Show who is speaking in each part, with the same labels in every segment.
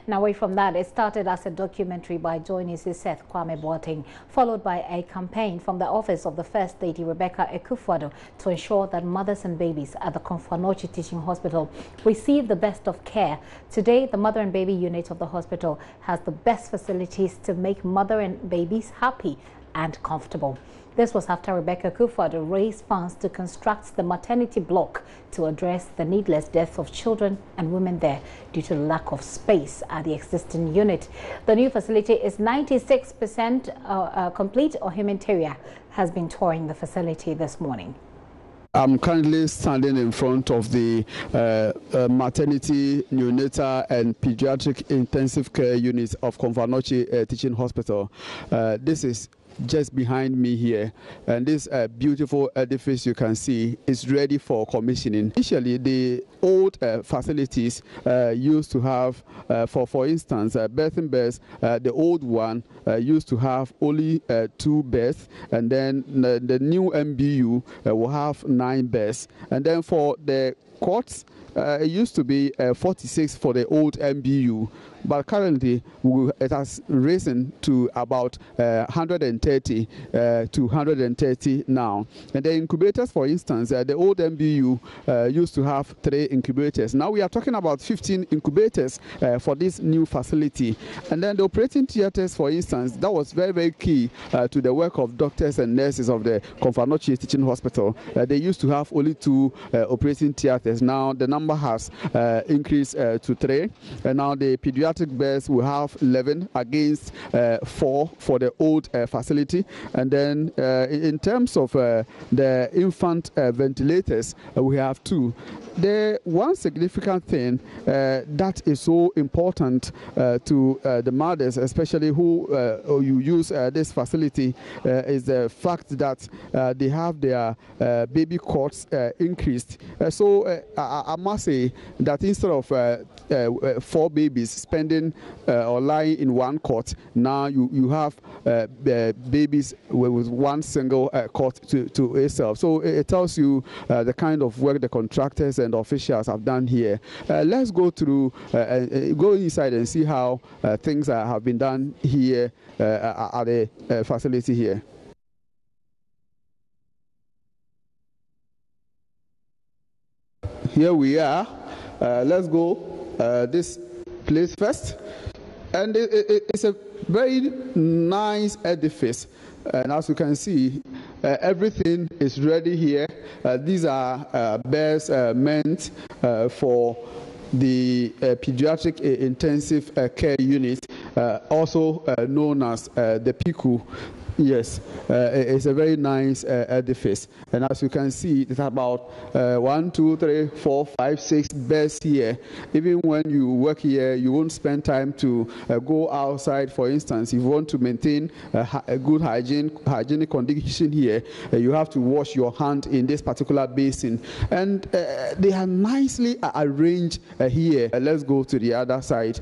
Speaker 1: Now, away from that, it started as a documentary by JoyNews' Seth Kwame, followed by a campaign from the office of the First Lady, Rebecca Ekufuado, to ensure that mothers and babies at the Komfo Teaching Hospital receive the best of care. Today, the mother and baby unit of the hospital has the best facilities to make mother and babies happy and comfortable. This was after Rebecca Ekufuado raised funds to construct the maternity block to address the needless death of children and women there due to the lack of space at the existing unit. The new facility is 96% complete. Ohim Interior has been touring the facility this morning.
Speaker 2: I'm currently standing in front of the maternity, neonatal and pediatric intensive care unit of Komfo Teaching Hospital. This is just behind me here, and this beautiful edifice you can see is ready for commissioning. Initially, the old facilities used to have, for instance, birthing beds. The old one used to have only 2 beds, and then the new MBU will have 9 beds, and then for the courts, it used to be 46 for the old MBU, but currently it has risen to about 130 to 130 now. And the incubators, for instance, the old MBU used to have 3 incubators. Now we are talking about 15 incubators for this new facility. And then the operating theaters, for instance, that was very, very key to the work of doctors and nurses of the Komfo Teaching Hospital. They used to have only 2 operating theaters. Now the number has increased to 3, and now the pediatric beds will have 11 against 4 for the old facility. And then in terms of the infant ventilators, we have 2. The one significant thing that is so important to the mothers, especially who you use this facility, is the fact that they have their baby cots increased. So I must say that instead of 4 babies spending or lying in one cot, now you have babies with one single cot to itself. So it tells you the kind of work the contractors and officials have done here. Let's go through, go inside and see how things have been done here at the facility here. Here we are. Let's go this place first. And it's a very nice edifice. And as you can see, everything is ready here. These are beds meant for the pediatric intensive care unit, also known as the PICU. Yes, it's a very nice edifice, and as you can see, it's about 1, 2, 3, 4, 5, 6 beds here. Even when you work here, you won't spend time to go outside. For instance, if you want to maintain a good hygienic condition here, you have to wash your hand in this particular basin, and they are nicely arranged here. Let's go to the other side.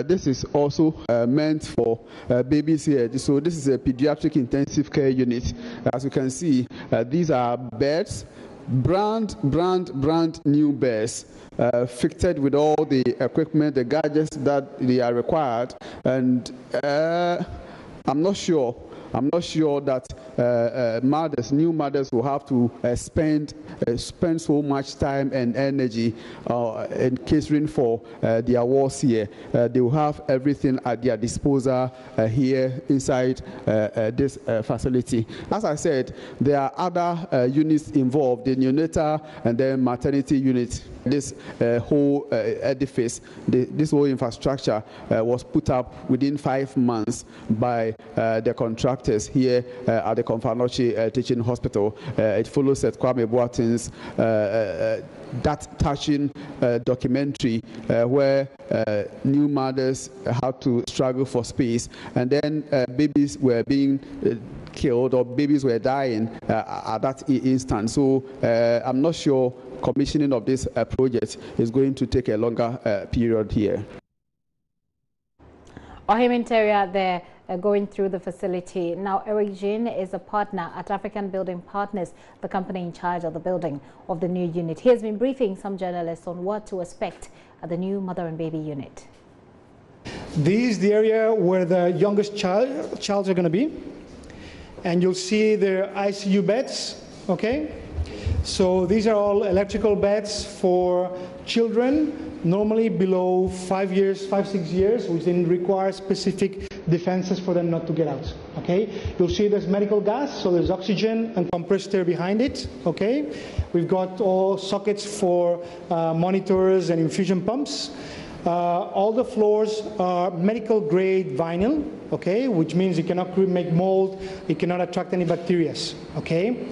Speaker 2: This is also meant for babies here. So this is a pediatric intensive care unit. As you can see, these are beds, brand new beds, fitted with all the equipment, the gadgets that they are required. And I'm not sure that new mothers will have to spend so much time and energy in catering for their wards here. They will have everything at their disposal here inside this facility. As I said, there are other units involved, the neonatal and then maternity unit. This whole edifice, this whole infrastructure was put up within 5 months by the contractors here at the Komfo Teaching Hospital. It follows Seth Kwame that touching documentary where new mothers had to struggle for space, and then babies were being killed or babies were dying at that instant. So I'm not sure commissioning of this project is going to take a longer period here.
Speaker 1: Ohim Interior there going through the facility. Now, Eric Jean is a partner at African Building Partners, the company in charge of the building of the new unit. He has been briefing some journalists on what to expect at the new mother and baby unit.
Speaker 3: This is the area where the youngest child are going to be, and you'll see their ICU beds. Okay, so these are all electrical beds for children, normally below 5 years, 5-6 years, which then require specific defenses for them not to get out. Okay, you'll see there's medical gas, so there's oxygen and compressed air behind it. Okay, we've got all sockets for monitors and infusion pumps. All the floors are medical grade vinyl, okay, which means you cannot make mold, it cannot attract any bacteria, okay.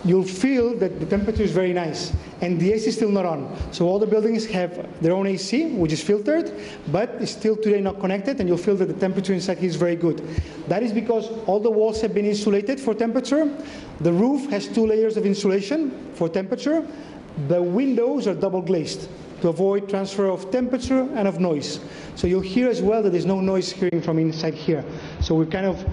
Speaker 3: You'll feel that the temperature is very nice, and the AC is still not on. So all the buildings have their own AC, which is filtered, but it's still today not connected, and you'll feel that the temperature inside here is very good. That is because all the walls have been insulated for temperature. The roof has 2 layers of insulation for temperature. The windows are double glazed to avoid transfer of temperature and of noise. So you'll hear as well that there's no noise hearing from inside here. So we're kind of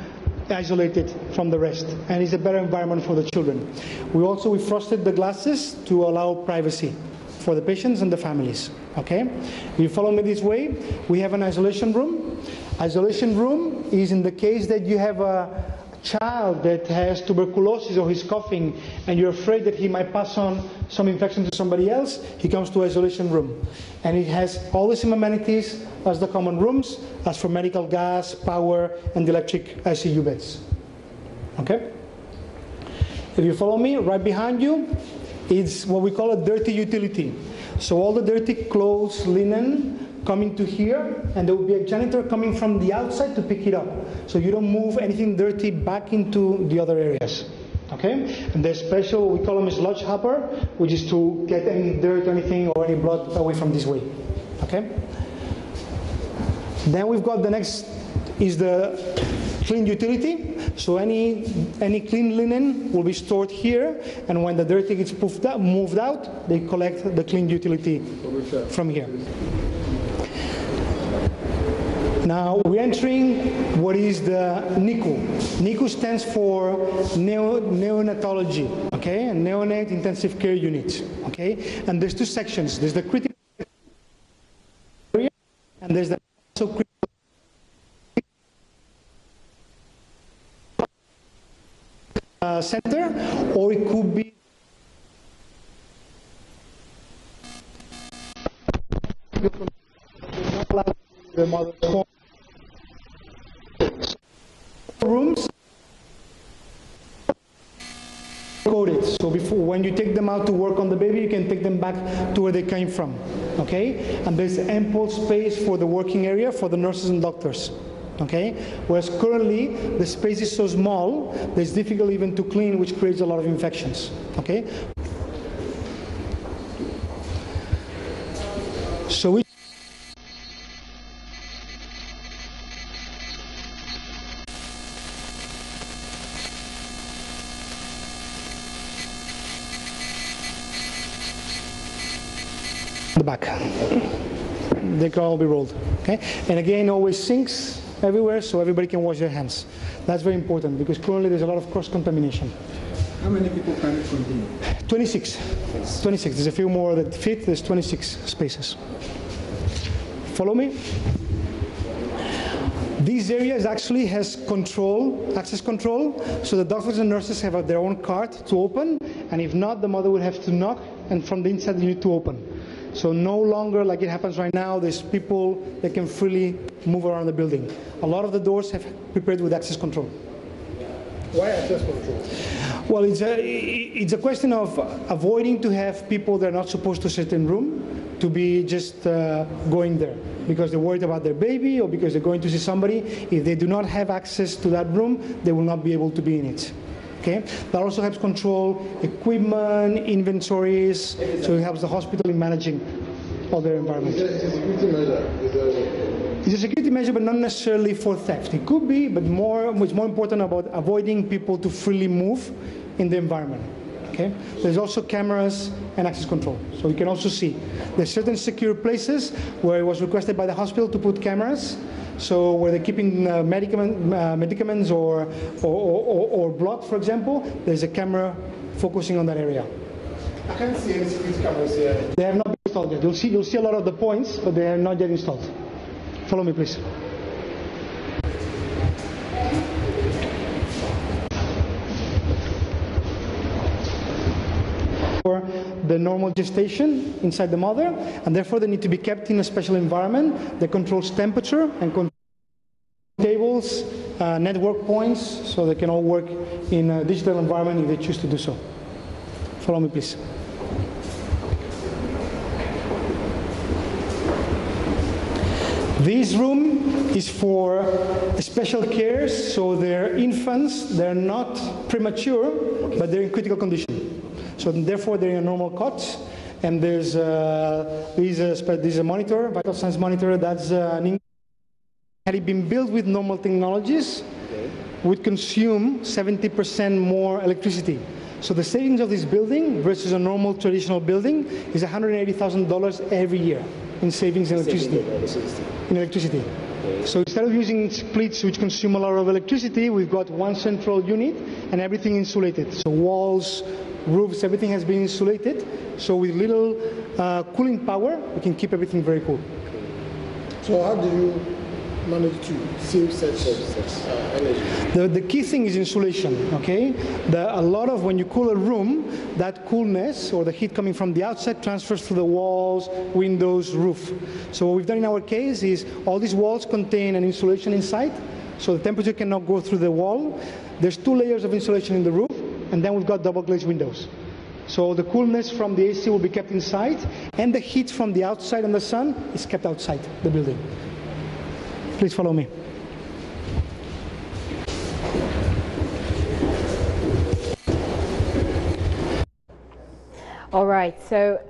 Speaker 3: isolated from the rest, and it's a better environment for the children. We frosted the glasses to allow privacy for the patients and the families. Okay, if you follow me this way, we have an isolation room. Isolation room is in the case that you have a child that has tuberculosis or he's coughing and you're afraid that he might pass on some infection to somebody else, he comes to isolation room. And it has all the same amenities as the common rooms, as for medical gas, power, and electric ICU beds. Okay? If you follow me, right behind you is what we call a dirty utility. So all the dirty clothes, linen, coming to here, and there will be a janitor coming from the outside to pick it up. So you don't move anything dirty back into the other areas. Okay? And there's special, we call them a sludge hopper, which is to get any dirt, anything, or any blood away from this way. Okay? Then we've got the next is the clean utility. So any clean linen will be stored here, and when the dirty gets moved out, they collect the clean utility from here. Now we're entering what is the NICU. NICU stands for neonatology, okay, and neonate intensive care unit, okay. And there's 2 sections. There's the critical area, and there's the also critical center, or it could be the mother's home. Rooms coded, so before, when you take them out to work on the baby, you can take them back to where they came from, okay? And there's ample space for the working area for the nurses and doctors, okay? Whereas currently the space is so small that it's difficult even to clean, which creates a lot of infections, okay? So we the back. They can all be rolled. Okay? And again, always sinks everywhere so everybody can wash their hands. That's very important because currently there's a lot of cross-contamination.
Speaker 4: How many people can it contain?
Speaker 3: 26. 26. There's a few more that fit. There's 26 spaces. Follow me? These areas actually has control, access control, so the doctors and nurses have their own card to open, and if not, the mother will have to knock, and from the inside you need to open. So no longer like it happens right now, there's people that can freely move around the building. A lot of the doors have prepared with access control.
Speaker 4: Why access control?
Speaker 3: Well, it's a question of avoiding to have people that are not supposed to sit in room to be just going there because they're worried about their baby or because they're going to see somebody. If they do not have access to that room, they will not be able to be in it. Okay? That also helps control equipment, inventories, so it helps the hospital in managing all their environment.
Speaker 4: It's a security measure.
Speaker 3: It's a security measure, but not necessarily for theft. It could be, but it's more important about avoiding people to freely move in the environment. Okay? There's also cameras and access control. So you can also see there's certain secure places where it was requested by the hospital to put cameras So where they're keeping medicaments or blood, for example, there's a camera focusing on that area.
Speaker 4: I can't see any security cameras here.
Speaker 3: They have not been installed yet. You'll see a lot of the points, but they have not yet installed. Follow me, please. For the normal gestation inside the mother, and therefore they need to be kept in a special environment that controls temperature and controls tables, network points, so they can all work in a digital environment if they choose to do so. Follow me, please. This room is for special cares, so they're infants, they're not premature, but they're in critical condition. So therefore they're in a normal cot, and there's a monitor, vital signs monitor, that's had it been built with normal technologies, would consume 70% more electricity. So the savings of this building versus a normal traditional building is $180,000 every year in savings in electricity. So instead of using splits which consume a lot of electricity, we've got one central unit and everything insulated. So walls, roofs, everything has been insulated. So with little cooling power, we can keep everything very cool.
Speaker 4: So how do you manage to save such energy?
Speaker 3: The key thing is insulation, okay? A lot of, when you cool a room, that coolness or the heat coming from the outside transfers to the walls, windows, roof. So what we've done in our case is all these walls contain an insulation inside, so the temperature cannot go through the wall. There's 2 layers of insulation in the roof, and then we've got double glazed windows. So the coolness from the AC will be kept inside, and the heat from the outside and the sun is kept outside the building. Please follow me.
Speaker 1: All right, so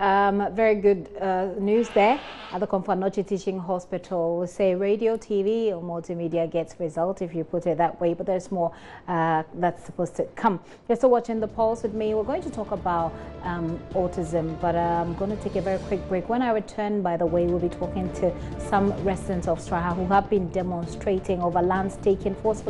Speaker 1: very good news there at the Komfanoche Teaching Hospital. We say radio, TV, or multimedia gets result if you put it that way, but there's more that's supposed to come. You're still watching The Pulse with me. We're going to talk about autism, but I'm going to take a very quick break. When I return, by the way, we'll be talking to some residents of Straha who have been demonstrating over lands taken forcefully